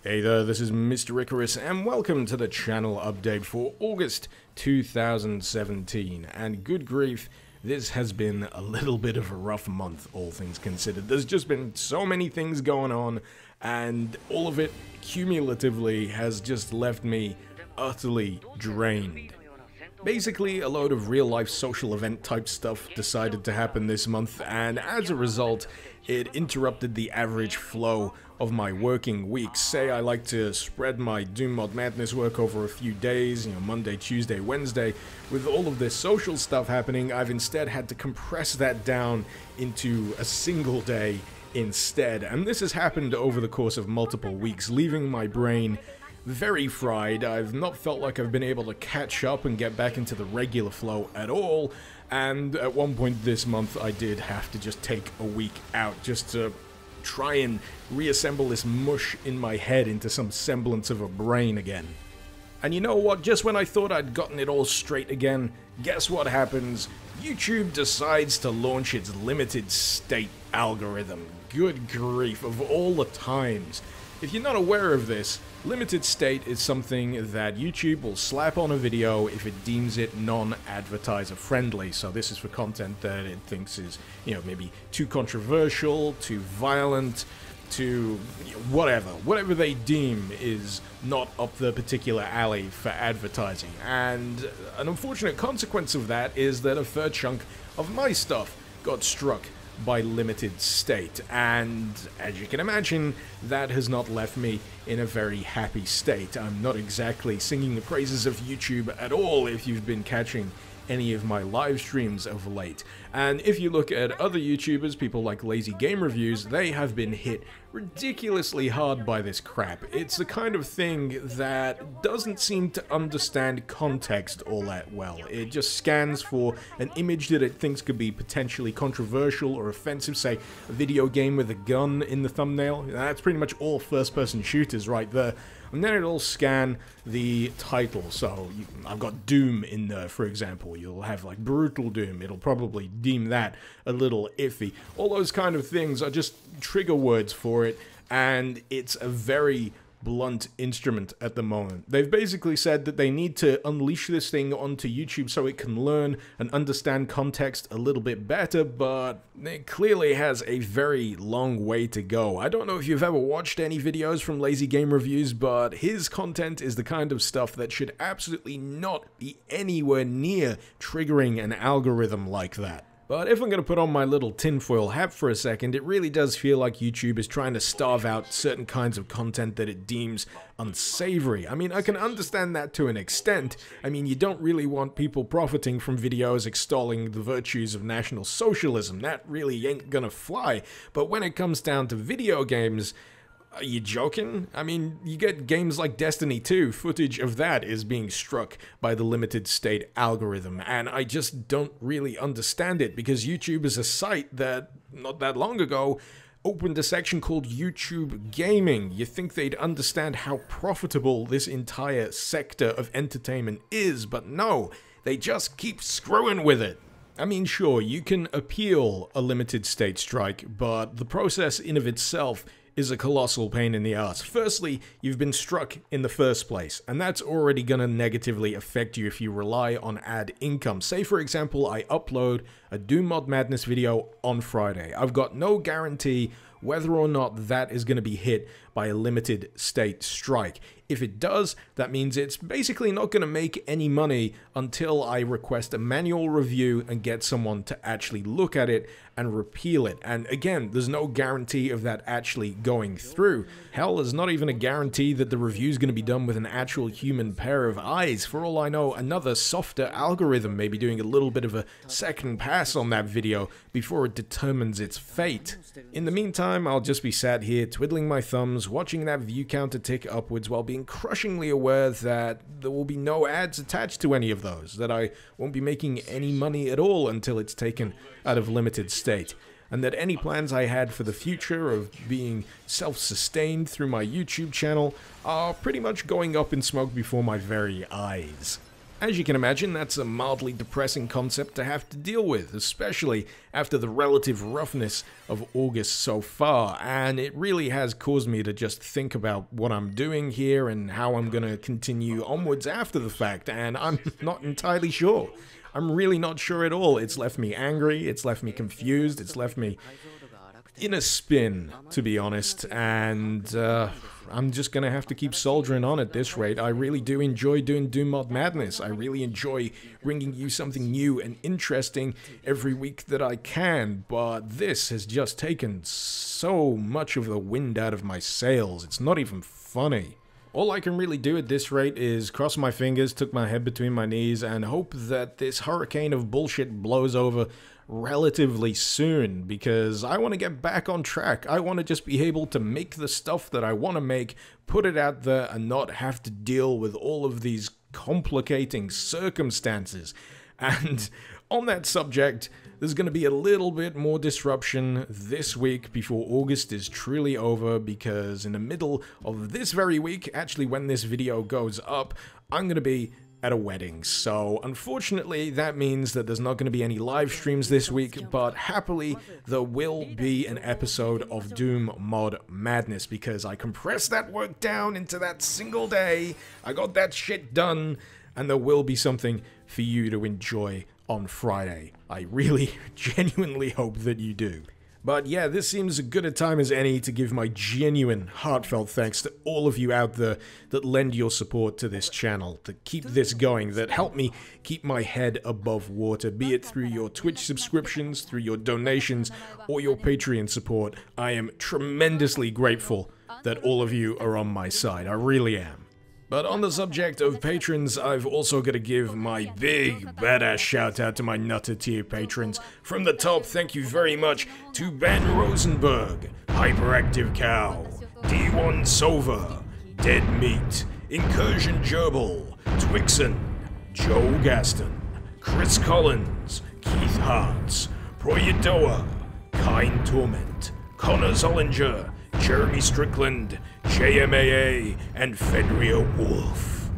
Hey there, this is Mr. Icarus, and welcome to the channel update for August 2017. And good grief, this has been a little bit of a rough month, all things considered. There's just been so many things going on, and all of it cumulatively has just left me utterly drained. Basically, a load of real-life social event type stuff decided to happen this month, and as a result, it interrupted the average flow of my working weeks. Say I like to spread my Doom Mod Madness work over a few days, Monday, Tuesday, Wednesday. With all of this social stuff happening, I've instead had to compress that down into a single day instead. And this has happened over the course of multiple weeks, leaving my brain very fried. I've not felt like I've been able to catch up and get back into the regular flow at all. And at one point this month, I did have to just take a week out just to try and reassemble this mush in my head into some semblance of a brain again. And you know what? Just when I thought I'd gotten it all straight again, guess what happens? YouTube decides to launch its limited state algorithm. Good grief, of all the times. If you're not aware of this, limited state is something that YouTube will slap on a video if it deems it non-advertiser friendly. So this is for content that it thinks is, maybe too controversial, too violent, too whatever they deem is not up the particular alley for advertising. And an unfortunate consequence of that is that a fair chunk of my stuff got struck by limited state, and as you can imagine, that has not left me in a very happy state. I'm not exactly singing the praises of YouTube at all if you've been catching any of my live streams of late. And if you look at other YouTubers, people like Lazy Game Reviews, they have been hit ridiculously hard by this crap. It's the kind of thing that doesn't seem to understand context all that well. It just scans for an image that it thinks could be potentially controversial or offensive, say a video game with a gun in the thumbnail. That's pretty much all first-person shooters right there. And then it'll scan the title. So I've got Doom in there, for example. You'll have like Brutal Doom. It'll probably deem that a little iffy. All those kind of things are just trigger words for it, and it's a very blunt instrument at the moment. They've basically said that they need to unleash this thing onto YouTube so it can learn and understand context a little bit better, but it clearly has a very long way to go. I don't know if you've ever watched any videos from Lazy Game Reviews, but his content is the kind of stuff that should absolutely not be anywhere near triggering an algorithm like that. But if I'm going to put on my little tinfoil hat for a second, it really does feel like YouTube is trying to starve out certain kinds of content that it deems unsavory. I mean, I can understand that to an extent. I mean, you don't really want people profiting from videos extolling the virtues of National Socialism. That really ain't gonna fly. But when it comes down to video games, are you joking? I mean, you get games like Destiny 2, footage of that is being struck by the limited state algorithm, and I just don't really understand it, because YouTube is a site that, not that long ago, opened a section called YouTube Gaming. You think they'd understand how profitable this entire sector of entertainment is, but no, they just keep screwing with it. I mean, sure, you can appeal a limited state strike, but the process in of itself is a colossal pain in the ass. Firstly, you've been struck in the first place, and that's already gonna negatively affect you if you rely on ad income. Say, for example, I upload a Doom Mod Madness video on Friday. I've got no guarantee whether or not that is gonna be hit by a limited state strike. If it does, that means it's basically not going to make any money until I request a manual review and get someone to actually look at it and repeal it. And again, there's no guarantee of that actually going through. Hell, there's not even a guarantee that the review is going to be done with an actual human pair of eyes. For all I know, another softer algorithm may be doing a little bit of a second pass on that video before it determines its fate. In the meantime, I'll just be sat here twiddling my thumbs, watching that view counter tick upwards while being crushingly aware that there will be no ads attached to any of those, that I won't be making any money at all until it's taken out of limited state, and that any plans I had for the future of being self-sustained through my YouTube channel are pretty much going up in smoke before my very eyes. As you can imagine, that's a mildly depressing concept to have to deal with, especially after the relative roughness of August so far, and it really has caused me to just think about what I'm doing here and how I'm gonna continue onwards after the fact, and I'm not entirely sure. I'm really not sure at all. It's left me angry, it's left me confused, it's left me in a spin, to be honest, and I'm just gonna have to keep soldiering on at this rate. I really do enjoy doing Doom Mod Madness. I really enjoy bringing you something new and interesting every week that I can, but this has just taken so much of the wind out of my sails. It's not even funny. All I can really do at this rate is cross my fingers, tuck my head between my knees, and hope that this hurricane of bullshit blows over relatively soon, because I want to get back on track. I want to just be able to make the stuff that I want to make, put it out there, and not have to deal with all of these complicating circumstances. And on that subject, there's going to be a little bit more disruption this week before August is truly over, because in the middle of this very week, actually when this video goes up, I'm going to be at a wedding. So unfortunately that means that there's not going to be any live streams this week, but happily there will be an episode of Doom Mod Madness, because I compressed that work down into that single day. I got that shit done, and there will be something for you to enjoy on Friday. I really genuinely hope that you do. But yeah, this seems as good a time as any to give my genuine, heartfelt thanks to all of you out there that lend your support to this channel, to keep this going, that help me keep my head above water, be it through your Twitch subscriptions, through your donations, or your Patreon support. I am tremendously grateful that all of you are on my side. I really am. But on the subject of patrons, I've also got to give my big badass shout out to my Nutter tier patrons. From the top, thank you very much to Ben Rosenberg, Hyperactive Cow, D1 Sova, Dead Meat, Incursion Gerbil, Twixen, Joe Gaston, Chris Collins, Keith Hartz, Proyadoa, Kind Torment, Connor Zollinger, Jeremy Strickland, JMAA, and Fenrir Wolf.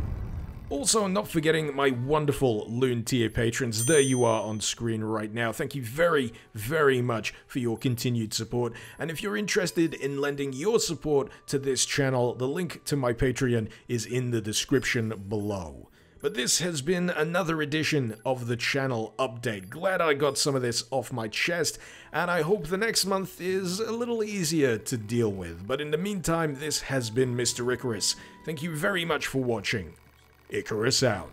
Also, not forgetting my wonderful Loon tier patrons. There you are on screen right now. Thank you very, very much for your continued support. And if you're interested in lending your support to this channel, the link to my Patreon is in the description below. But this has been another edition of the channel update. Glad I got some of this off my chest, and I hope the next month is a little easier to deal with. But in the meantime, this has been Mr. Icarus. Thank you very much for watching. Icarus out.